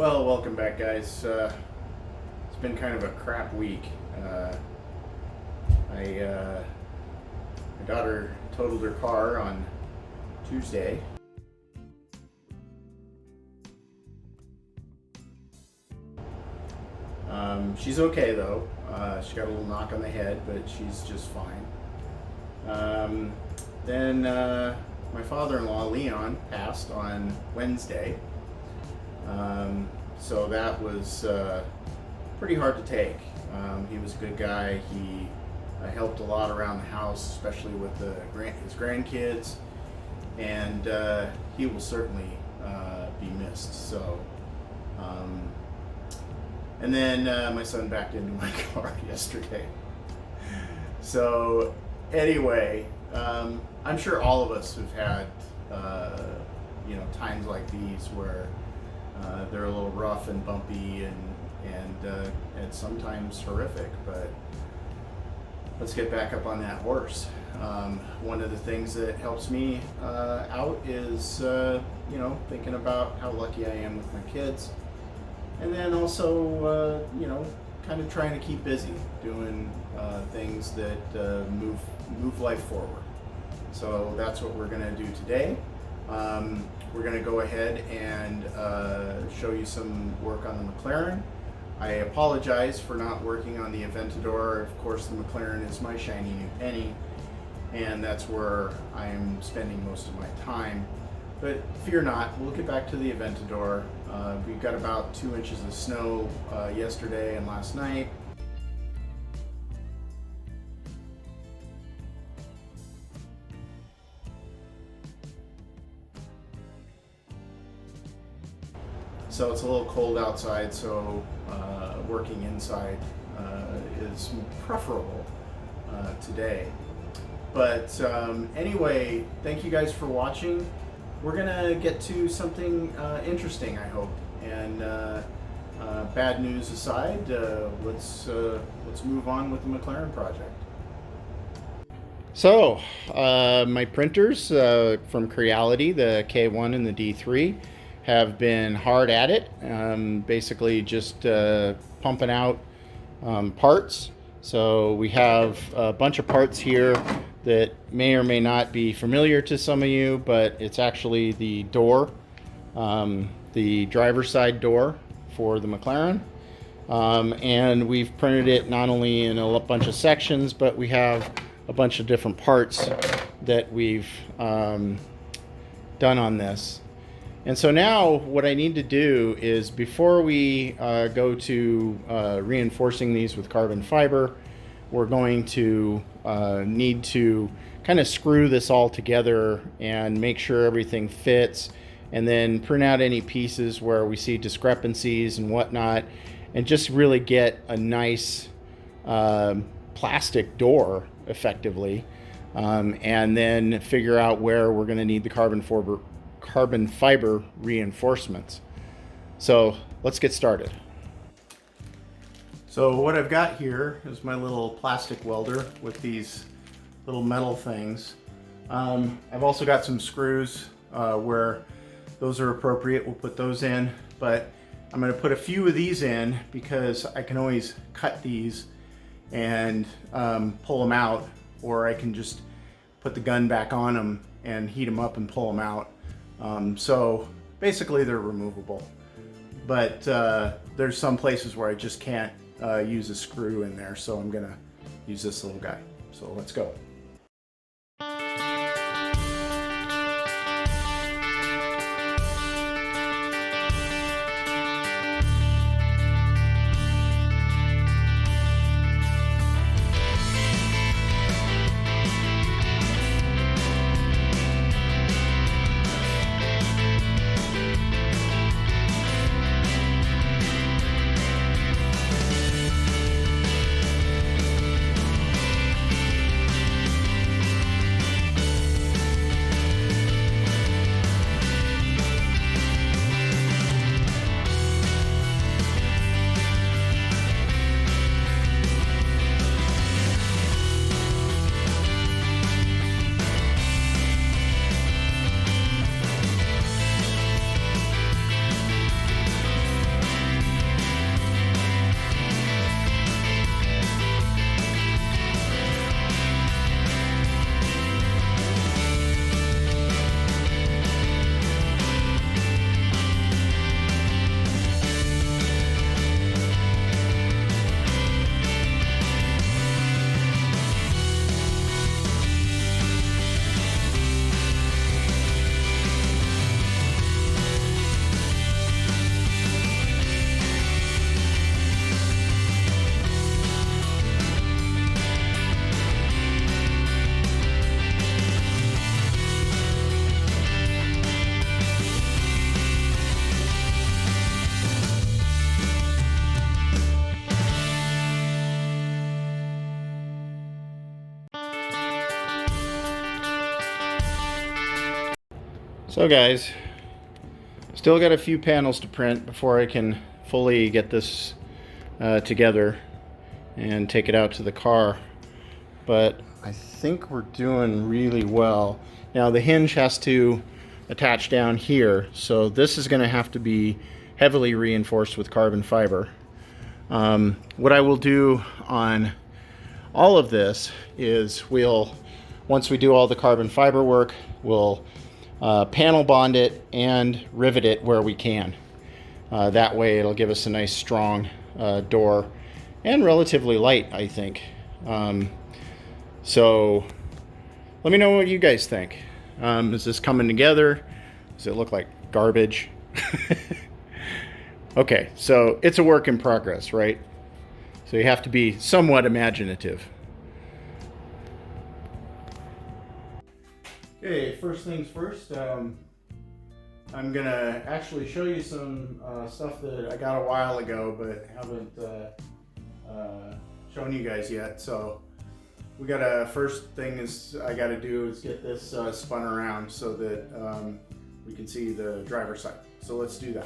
Well, welcome back, guys. It's been kind of a crap week. My daughter totaled her car on Tuesday. She's okay though. She got a little knock on the head, but she's just fine. Then my father-in-law, Leon, passed on Wednesday. So that was pretty hard to take. He was a good guy. He helped a lot around the house, especially with his grandkids, and he will certainly be missed. So, and then my son backed into my car yesterday. So anyway, I'm sure all of us have had times like these where they're a little rough and bumpy and sometimes horrific, but let's get back up on that horse. One of the things that helps me out is thinking about how lucky I am with my kids, and then also kind of trying to keep busy doing things that move life forward. So that's what we're going to do today. We're going to go ahead and show you some work on the McLaren. I apologize for not working on the Aventador. Of course, the McLaren is my shiny new penny, and that's where I'm spending most of my time. But fear not, we'll get back to the Aventador. We got about 2 inches of snow yesterday and last night. So it's a little cold outside, so working inside is preferable today. But anyway, thank you guys for watching. We're gonna get to something interesting, I hope. And bad news aside, let's move on with the McLaren Project. So my printers from Creality, the K1 and the D3, have been hard at it, basically just pumping out parts. So we have a bunch of parts here that may or may not be familiar to some of you, but it's actually the door, the driver's side door for the McLaren. And we've printed it not only in a bunch of sections, but we have a bunch of different parts that we've done on this. And so now what I need to do is, before we go to reinforcing these with carbon fiber, we're going to need to kind of screw this all together and make sure everything fits, and then print out any pieces where we see discrepancies and whatnot, and just really get a nice plastic door effectively, and then figure out where we're going to need the carbon fiber reinforcements. So let's get started. So what I've got here is my little plastic welder with these little metal things. I've also got some screws where those are appropriate. We'll put those in, but I'm going to put a few of these in because I can always cut these and pull them out, or I can just put the gun back on them and heat them up and pull them out. So basically they're removable, but there's some places where I just can't use a screw in there, so I'm gonna use this little guy. So let's go. So guys, still got a few panels to print before I can fully get this together and take it out to the car, but I think we're doing really well. Now the hinge has to attach down here, so this is going to have to be heavily reinforced with carbon fiber. What I will do on all of this is once we do all the carbon fiber work, we'll panel bond it and rivet it where we can. That way it'll give us a nice strong door and relatively light, I think. So let me know what you guys think. Is this coming together? Does it look like garbage? Okay, so it's a work in progress, right? So you have to be somewhat imaginative. Okay, first things first, I'm gonna actually show you some stuff that I got a while ago but haven't shown you guys yet. So we gotta, first thing is I gotta do is get this spun around so that we can see the driver's side. So let's do that.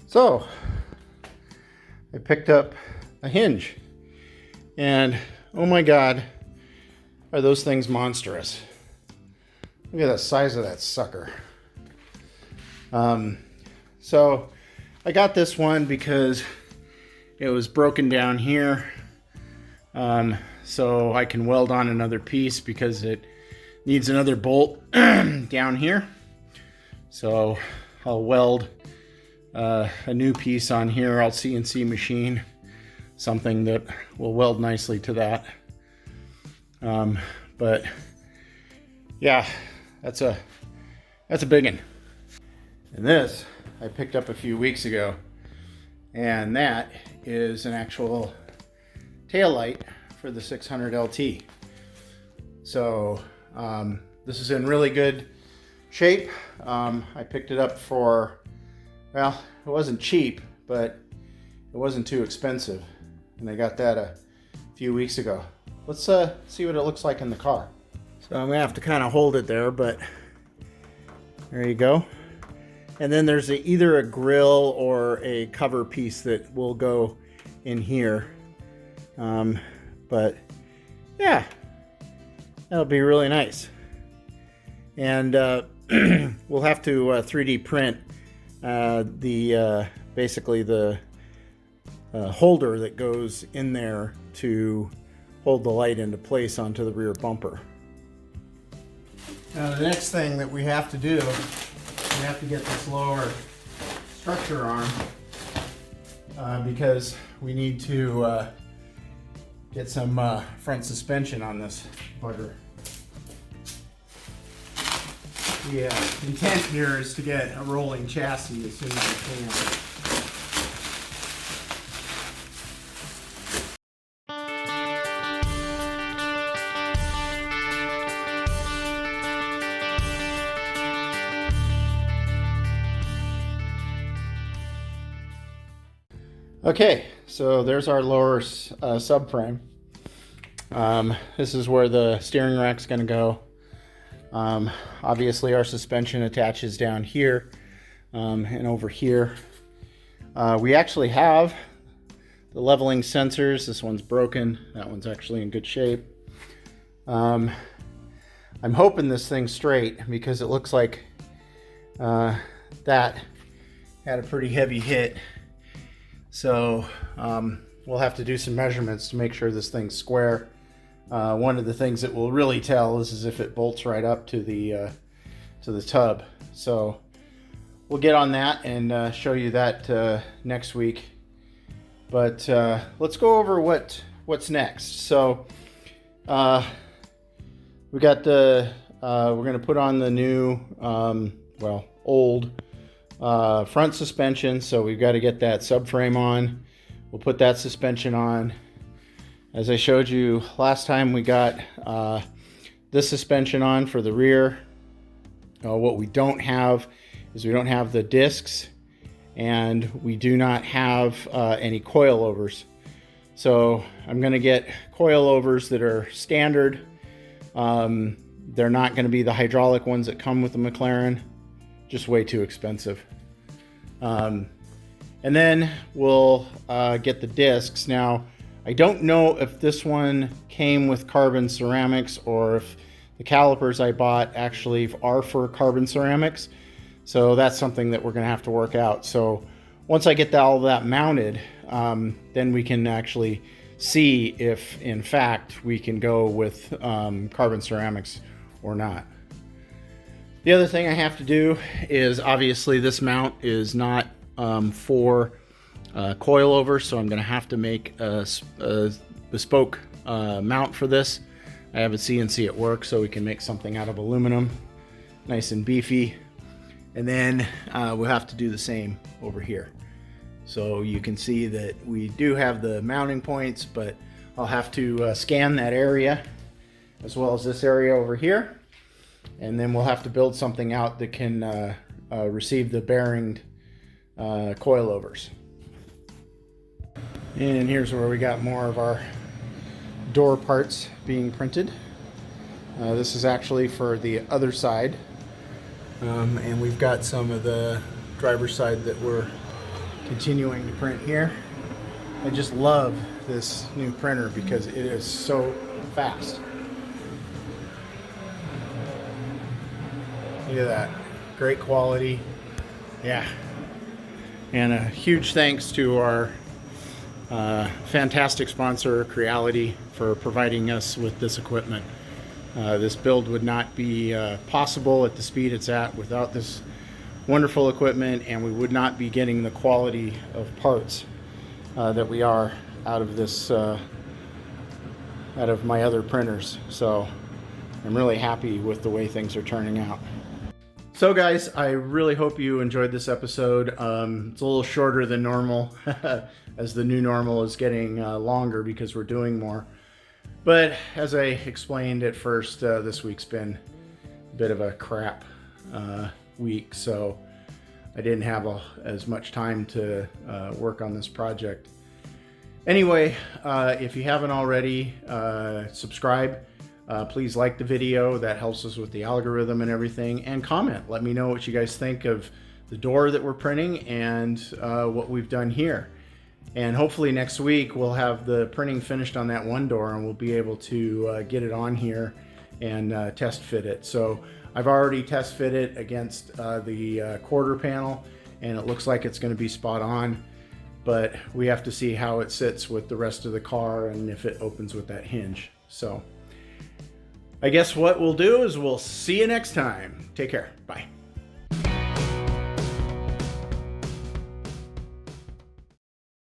So I picked up a hinge, and oh my God, are those things monstrous. Look at the size of that sucker. So I got this one because it was broken down here, so I can weld on another piece because it needs another bolt down here. So I'll weld a new piece on here. I'll CNC machine something that will weld nicely to that. But yeah, that's a big one. And this I picked up a few weeks ago, and that is an actual tail light for the 600 LT. So this is in really good shape. I picked it up for, well, it wasn't cheap, but it wasn't too expensive. And I got that a few weeks ago. Let's see what it looks like in the car. So I'm gonna have to kind of hold it there, but there you go. And then there's either a grill or a cover piece that will go in here. But yeah, that'll be really nice. And we'll have to 3D print basically the holder that goes in there to hold the light into place onto the rear bumper. Now the next thing that we have to do, we have to get this lower structure arm because we need to get some front suspension on this bugger. The intent here is to get a rolling chassis as soon as we can. Okay, so there's our lower subframe. This is where the steering rack's going to go. Obviously our suspension attaches down here and over here. We actually have the leveling sensors. This one's broken. That one's actually in good shape. I'm hoping this thing's straight because it looks like that had a pretty heavy hit. So we'll have to do some measurements to make sure this thing's square. One of the things that will really tell is if it bolts right up to the tub. So we'll get on that and show you that next week. But let's go over what's next. So we got we're going to put on the new, old front suspension. So we've got to get that subframe on. We'll put that suspension on. As I showed you last time, we got this suspension on for the rear. What we don't have is we don't have the discs, and we do not have any coilovers. So I'm going to get coilovers that are standard. They're not going to be the hydraulic ones that come with the McLaren. Just way too expensive. And then we'll get the discs. Now, I don't know if this one came with carbon ceramics or if the calipers I bought actually are for carbon ceramics. So that's something that we're going to have to work out. So once I get all of that mounted, then we can actually see if in fact we can go with carbon ceramics or not. The other thing I have to do is, obviously this mount is not for coilover, so I'm going to have to make a bespoke mount for this. I have a CNC at work, so we can make something out of aluminum, nice and beefy. And then we'll have to do the same over here. So you can see that we do have the mounting points, but I'll have to scan that area as well as this area over here. And then we'll have to build something out that can receive the bearing coilovers. And here's where we got more of our door parts being printed. This is actually for the other side. And we've got some of the driver's side that we're continuing to print here. I just love this new printer because it is so fast. Look at that. Great quality. Yeah. And a huge thanks to our fantastic sponsor, Creality, for providing us with this equipment. This build would not be possible at the speed it's at without this wonderful equipment, and we would not be getting the quality of parts that we are out of this, out of my other printers. So I'm really happy with the way things are turning out. So guys, I really hope you enjoyed this episode. It's a little shorter than normal as the new normal is getting longer because we're doing more. But as I explained at first, this week's been a bit of a crap week, so I didn't have as much time to work on this project. Anyway, if you haven't already, subscribe. Please like the video. That helps us with the algorithm and everything. And comment. Let me know what you guys think of the door that we're printing and what we've done here. And hopefully next week we'll have the printing finished on that one door and we'll be able to get it on here and test fit it. So I've already test fit it against the quarter panel, and it looks like it's going to be spot on. But we have to see how it sits with the rest of the car and if it opens with that hinge. So I guess what we'll do is we'll see you next time. Take care. Bye.